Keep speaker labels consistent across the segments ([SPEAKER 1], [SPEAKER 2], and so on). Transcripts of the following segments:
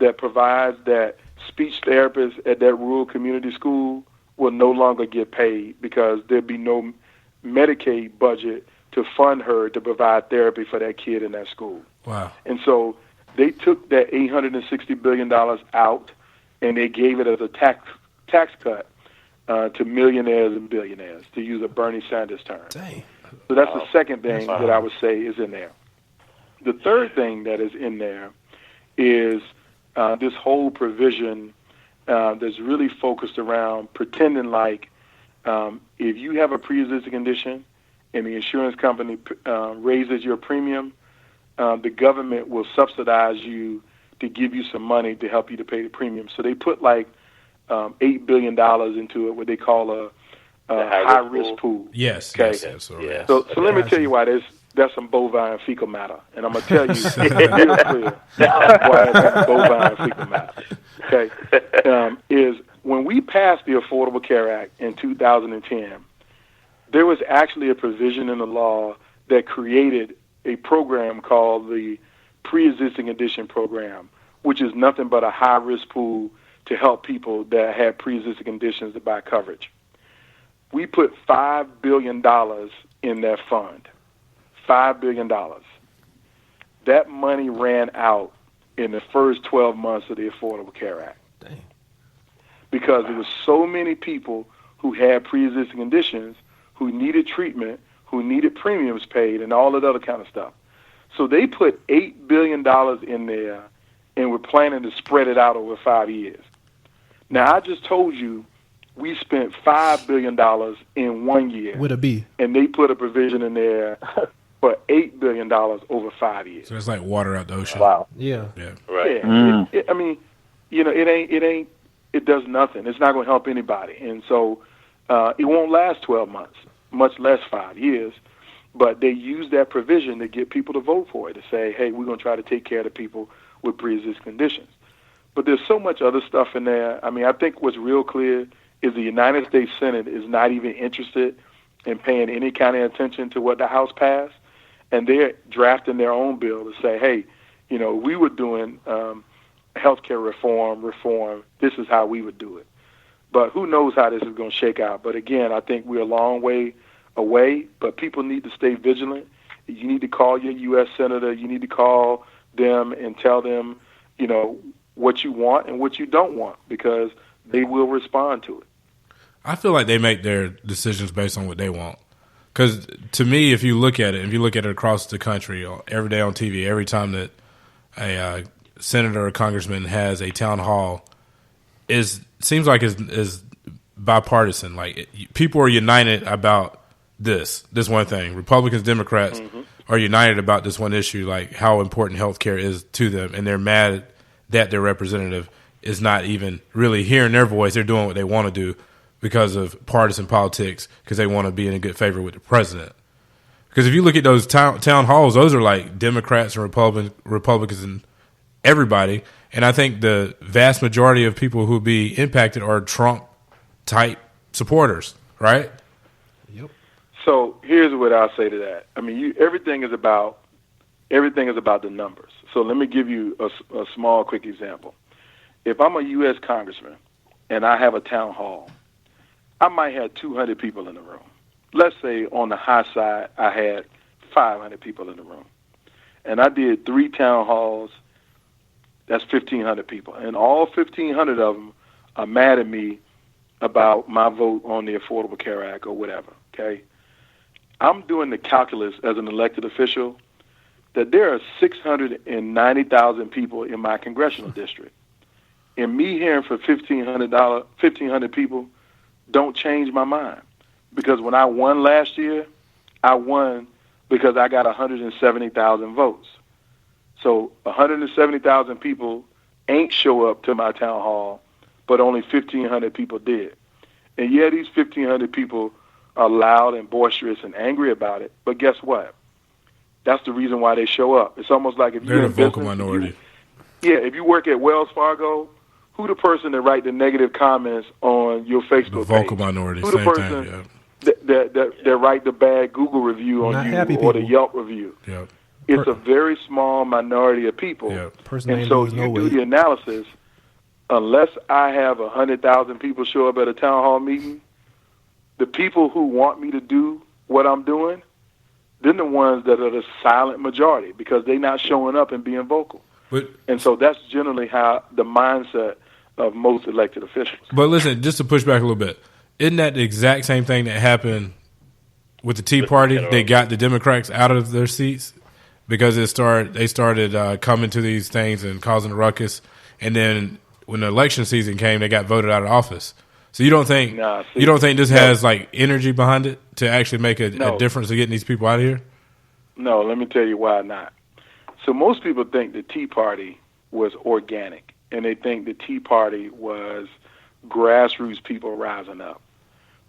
[SPEAKER 1] that provides that speech therapists at that rural community school will no longer get paid because there'll be no Medicaid budget to fund her to provide therapy for that kid in that school.
[SPEAKER 2] Wow.
[SPEAKER 1] And so they took that $860 billion out and they gave it as a tax cut to millionaires and billionaires, to use a Bernie Sanders term.
[SPEAKER 2] Dang.
[SPEAKER 1] So that's the second thing that I would say is in there. The third thing that is in there is this whole provision that's really focused around pretending like if you have a pre-existing condition and the insurance company raises your premium, the government will subsidize you to give you some money to help you to pay the premium. So they put like $8 billion into it, what they call a high-risk pool.
[SPEAKER 2] Yes.
[SPEAKER 1] Okay.
[SPEAKER 2] Yes.
[SPEAKER 1] So let me tell you why that's some bovine fecal matter, and I'm gonna tell you real clear why that's bovine fecal matter. Okay, is when we passed the Affordable Care Act in 2010, there was actually a provision in the law that created a program called the Pre-Existing Condition Program, which is nothing but a high-risk pool to help people that have pre-existing conditions to buy coverage. We put $5 billion in that fund. $5 billion. That money ran out in the first 12 months of the Affordable Care Act.
[SPEAKER 2] Dang.
[SPEAKER 1] Because there were so many people who had pre-existing conditions, who needed treatment, who needed premiums paid, and all that other kind of stuff. So they put $8 billion in there and were planning to spread it out over 5 years. Now, I just told you we spent $5 billion in 1 year.
[SPEAKER 3] With a B.
[SPEAKER 1] And they put a provision in there for $8 billion over 5 years.
[SPEAKER 2] So it's like water out the ocean.
[SPEAKER 4] Wow.
[SPEAKER 3] Yeah.
[SPEAKER 4] Right.
[SPEAKER 1] Yeah. I mean, it does nothing. It's not going to help anybody. And so it won't last 12 months, much less 5 years. But they use that provision to get people to vote for it, to say, hey, we're going to try to take care of the people with pre-existing conditions. But there's so much other stuff in there. I mean, I think what's real clear is the United States Senate is not even interested in paying any kind of attention to what the House passed. And they're drafting their own bill to say, hey, we were doing healthcare reform. This is how we would do it. But who knows how this is going to shake out. But again, I think we're a long way away, but people need to stay vigilant. You need to call your U.S. Senator. You need to call them and tell them, what you want and what you don't want, because they will respond to it.
[SPEAKER 2] I feel like they make their decisions based on what they want. Because to me, if you look at it across the country, every day on TV, every time that a senator or congressman has a town hall, seems like is bipartisan. Like people are united about this one thing. Republicans, Democrats are united about this one issue, like how important health care is to them, and they're mad that their representative is not even really hearing their voice. They're doing what they want to do because of partisan politics, because they want to be in a good favor with the president. Because if you look at those town halls, those are like Democrats and Republicans and everybody. And I think the vast majority of people who will be impacted are Trump-type supporters, right?
[SPEAKER 3] Yep.
[SPEAKER 1] So here's what I'll say to that. I mean, everything is about the numbers. So let me give you a small, quick example. If I'm a U.S. congressman and I have a town hall, I might have 200 people in the room. Let's say on the high side, I had 500 people in the room. And I did 3 town halls. That's 1,500 people. And all 1,500 of them are mad at me about my vote on the Affordable Care Act or whatever, okay? I'm doing the calculus as an elected official that there are 690,000 people in my congressional district. And me hearing from 1,500 people don't change my mind. Because when I won last year, I won because I got 170,000 votes. So 170,000 people ain't show up to my town hall, but only 1,500 people did. And yeah, these 1,500 people are loud and boisterous and angry about it, but guess what? That's the reason why they show up. It's almost like if you're
[SPEAKER 2] the
[SPEAKER 1] in
[SPEAKER 2] vocal
[SPEAKER 1] business,
[SPEAKER 2] minority.
[SPEAKER 1] If you work at Wells Fargo, who the person that write the negative comments on your Facebook page?
[SPEAKER 2] The vocal minority,
[SPEAKER 1] who
[SPEAKER 2] same
[SPEAKER 1] the person
[SPEAKER 2] thing, yeah.
[SPEAKER 1] that write the bad Google review on
[SPEAKER 3] Not
[SPEAKER 1] you
[SPEAKER 3] happy
[SPEAKER 1] or the
[SPEAKER 3] people.
[SPEAKER 1] Yelp review?
[SPEAKER 2] Yep.
[SPEAKER 1] It's a very small minority of people.
[SPEAKER 2] Yeah.
[SPEAKER 1] And so you do the analysis. Unless I have 100,000 people show up at a town hall meeting, the people who want me to do what I'm doing, they're the ones that are the silent majority because they're not showing up and being vocal. And so that's generally how the mindset of most elected officials.
[SPEAKER 2] But listen, just to push back a little bit, isn't that the exact same thing that happened with the Tea Party? They got the Democrats out of their seats because they started coming to these things and causing a ruckus, and then when the election season came, they got voted out of office. So you don't think this has like energy behind it to actually make a difference to getting these people out of here?
[SPEAKER 1] No, let me tell you why not. So most people think the Tea Party was organic, and they think the Tea Party was grassroots people rising up.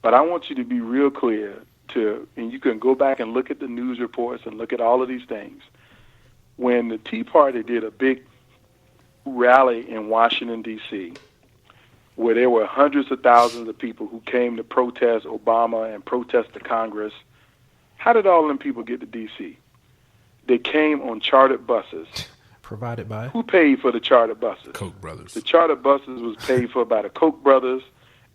[SPEAKER 1] But I want you to be real clear and you can go back and look at the news reports and look at all of these things. When the Tea Party did a big rally in Washington, D.C., where there were hundreds of thousands of people who came to protest Obama and protest the Congress, how did all them people get to D.C.? They came on chartered buses.
[SPEAKER 3] Provided by?
[SPEAKER 1] Who paid for the chartered buses?
[SPEAKER 2] Koch brothers.
[SPEAKER 1] The chartered buses was paid for by the Koch brothers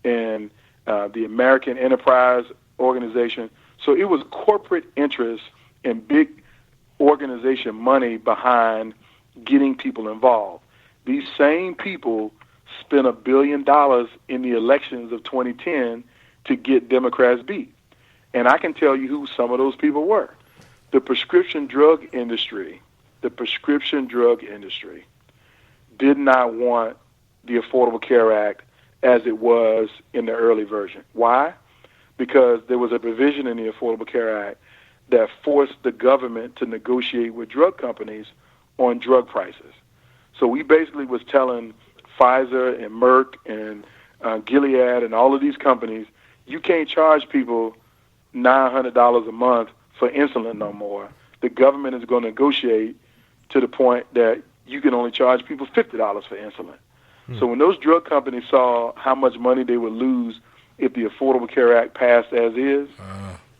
[SPEAKER 1] and the American Enterprise Organization. So it was corporate interest and big organization money behind getting people involved. These same people spent $1 billion in the elections of 2010 to get Democrats beat. And I can tell you who some of those people were. The prescription drug industry did not want the Affordable Care Act as it was in the early version. Why? Because there was a provision in the Affordable Care Act that forced the government to negotiate with drug companies on drug prices. So we basically was telling Pfizer and Merck and Gilead and all of these companies, you can't charge people $900 a month for insulin no more. The government is going to negotiate to the point that you can only charge people $50 for insulin. So when those drug companies saw how much money they would lose if the Affordable Care Act passed as is,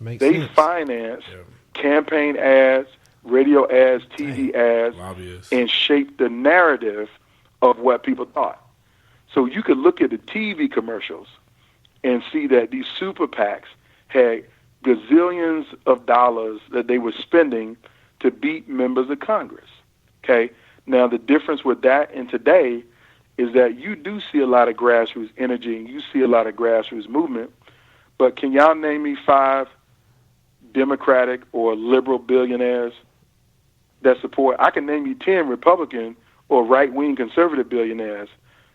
[SPEAKER 1] they financed campaign ads, radio ads, TV ads,
[SPEAKER 2] lobbyists,
[SPEAKER 1] and shaped the narrative of what people thought. So you could look at the TV commercials and see that these super PACs had gazillions of dollars that they were spending to beat members of Congress. Okay? Now, the difference with that and today is that you do see a lot of grassroots energy and you see a lot of grassroots movement, but can y'all name me 5 Democratic or liberal billionaires that support? I can name you 10 Republican or right-wing conservative billionaires,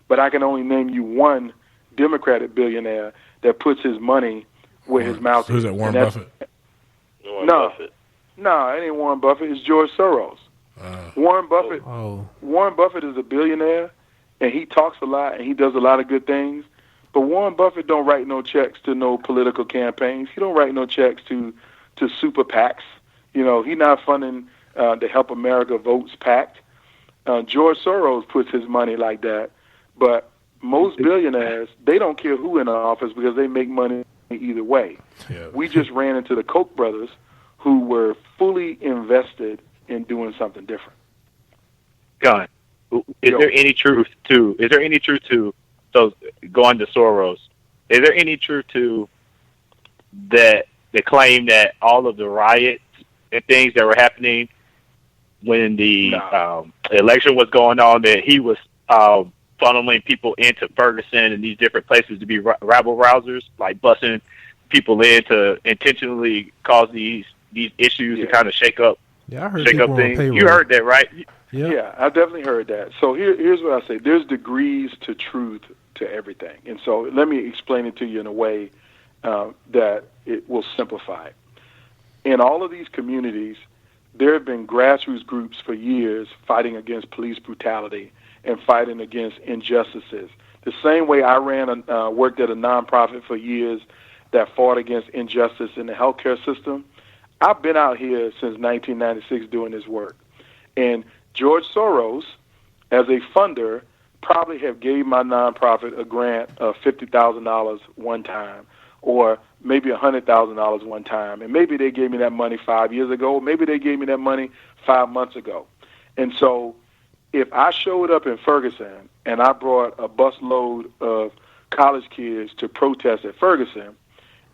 [SPEAKER 1] but I can only name you 1 Democratic billionaire that puts his money where his mouth is.
[SPEAKER 2] Who's that, Warren Buffett?
[SPEAKER 1] No, it ain't Warren Buffett. It's George Soros. Warren Buffett is a billionaire, and he talks a lot, and he does a lot of good things. But Warren Buffett don't write no checks to no political campaigns. He don't write no checks to super PACs. You know, he's not funding the Help America Votes PAC. George Soros puts his money like that. But most billionaires, they don't care who in the office because they make money either way.
[SPEAKER 2] Yeah.
[SPEAKER 1] We just ran into the Koch brothers who were fully invested in doing something different.
[SPEAKER 4] Gunn, is there any truth to so going to Soros? Is there any truth to that the claim that all of the riots and things that were happening when the election was going on, that he was funneling people into Ferguson and these different places to be rabble rousers, like busing people in to intentionally cause these issues to kind of shake up things? You heard that, right?
[SPEAKER 1] Yeah, I definitely heard that. So here's what I say. There's degrees to truth to everything. And so let me explain it to you in a way that it will simplify it. In all of these communities, there have been grassroots groups for years fighting against police brutality and fighting against injustices. The same way I worked at a nonprofit for years that fought against injustice in the healthcare system. I've been out here since 1996 doing this work. And George Soros, as a funder, probably have gave my nonprofit a grant of $50,000 one time, or maybe $100,000 one time. And maybe they gave me that money 5 years ago, or maybe they gave me that money 5 months ago. And so if I showed up in Ferguson and I brought a busload of college kids to protest at Ferguson,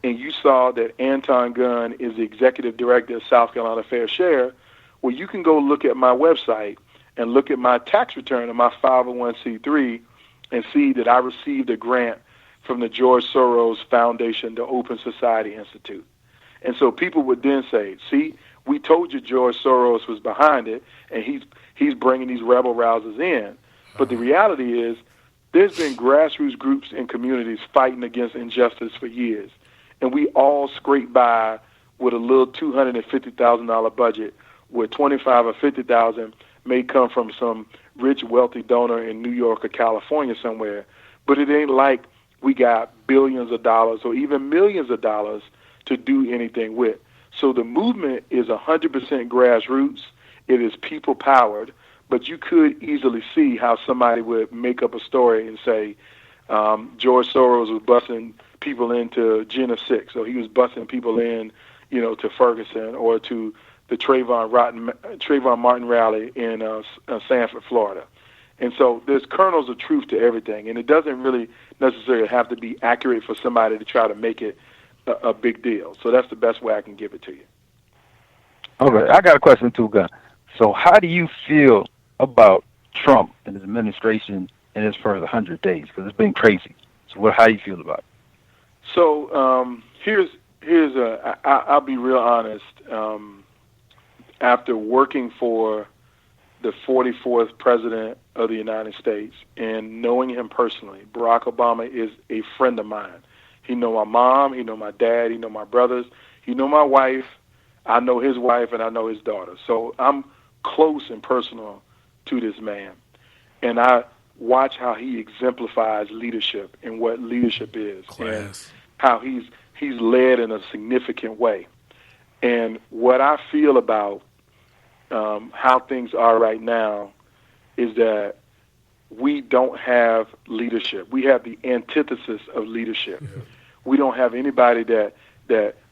[SPEAKER 1] and you saw that Anton Gunn is the executive director of South Carolina Fair Share, well, you can go look at my website and look at my tax return of my 501c3 and see that I received a grant from the George Soros Foundation, the Open Society Institute. And so people would then say, see, we told you George Soros was behind it, and he's bringing these rebel rousers in. But the reality is there's been grassroots groups and communities fighting against injustice for years. And we all scrape by with a little $250,000 budget where $25,000 or $50,000 may come from some rich, wealthy donor in New York or California somewhere. But it ain't like we got billions of dollars or even millions of dollars to do anything with. So the movement is 100% grassroots. It is people-powered. But you could easily see how somebody would make up a story and say George Soros was busing people into Gen 6, or he was busing people in, to Ferguson or to the Trayvon Martin rally in Sanford, Florida. And so there's kernels of truth to everything, and it doesn't really necessarily have to be accurate for somebody to try to make it a big deal. So that's the best way I can give it to you.
[SPEAKER 3] Okay, I got a question too, Gunn. So how do you feel about Trump and his administration in his first 100 days? Because it's been crazy. So how do you feel about it?
[SPEAKER 1] So I'll be real honest. After working for the 44th president of the United States and knowing him personally, Barack Obama is a friend of mine. He know my mom, he know my dad, he know my brothers, he know my wife. I know his wife and I know his daughter. So I'm close and personal to this man. And I watch how he exemplifies leadership and what leadership is. And how he's led in a significant way. And what I feel about how things are right now is that we don't have leadership. We have the antithesis of leadership. Yeah. We don't have anybody that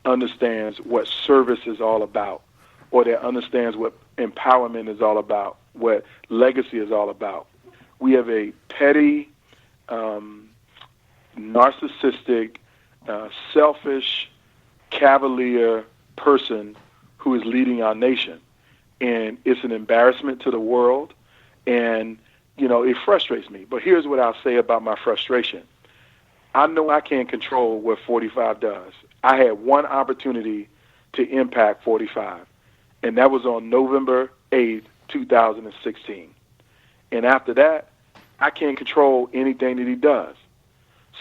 [SPEAKER 1] understands what service is all about, or that understands what empowerment is all about, what legacy is all about. We have a petty, narcissistic, selfish, cavalier person who is leading our nation. And it's an embarrassment to the world. And, it frustrates me. But here's what I'll say about my frustration. I know I can't control what 45 does. I had one opportunity to impact 45, and that was on November 8th, 2016. And after that, I can't control anything that he does.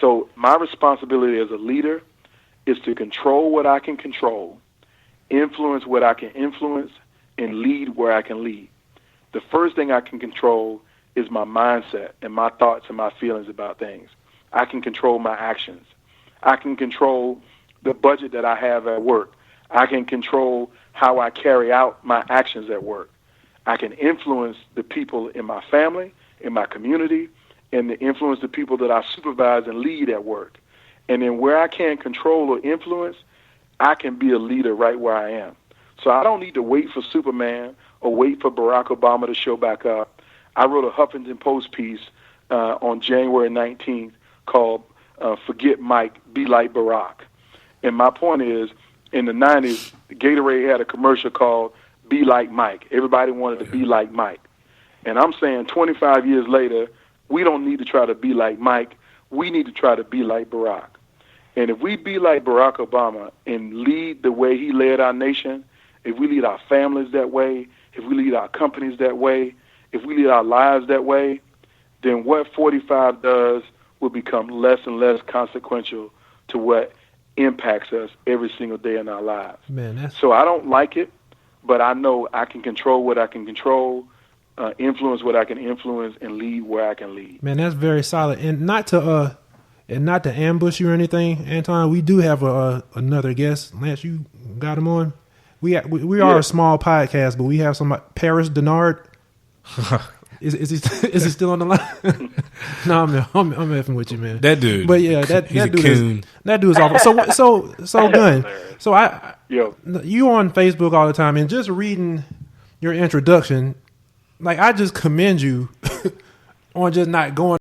[SPEAKER 1] So my responsibility as a leader is to control what I can control, influence what I can influence, and lead where I can lead. The first thing I can control is my mindset and my thoughts and my feelings about things. I can control my actions. I can control the budget that I have at work. I can control how I carry out my actions at work. I can influence the people in my family, in my community, and to influence the people that I supervise and lead at work. And then where I can't control or influence, I can be a leader right where I am. So I don't need to wait for Superman or wait for Barack Obama to show back up. I wrote a Huffington Post piece on January 19th called Forget Mike, Be Like Barack. And my point is, in the 90s, Gatorade had a commercial called Be Like Mike. Everybody wanted to be like Mike. And I'm saying 25 years later, we don't need to try to be like Mike. We need to try to be like Barack. And if we be like Barack Obama and lead the way he led our nation, if we lead our families that way, if we lead our companies that way, if we lead our lives that way, then what 45 does will become less and less consequential to what impacts us every single day in our lives. So I don't like it, but I know I can control what I can control, influence what I can influence, and lead where I can lead.
[SPEAKER 5] Man, that's very solid. And not to ambush you or anything, Anton, we do have another guest. Lance, you got him on? We are a small podcast, but we have somebody, Paris Denard. Is he still on the line? No, I'm effing with you, man.
[SPEAKER 2] That dude.
[SPEAKER 5] But yeah, that dude is awful. So Gunn. So you on Facebook all the time, and just reading your introduction, like I just commend you on just not going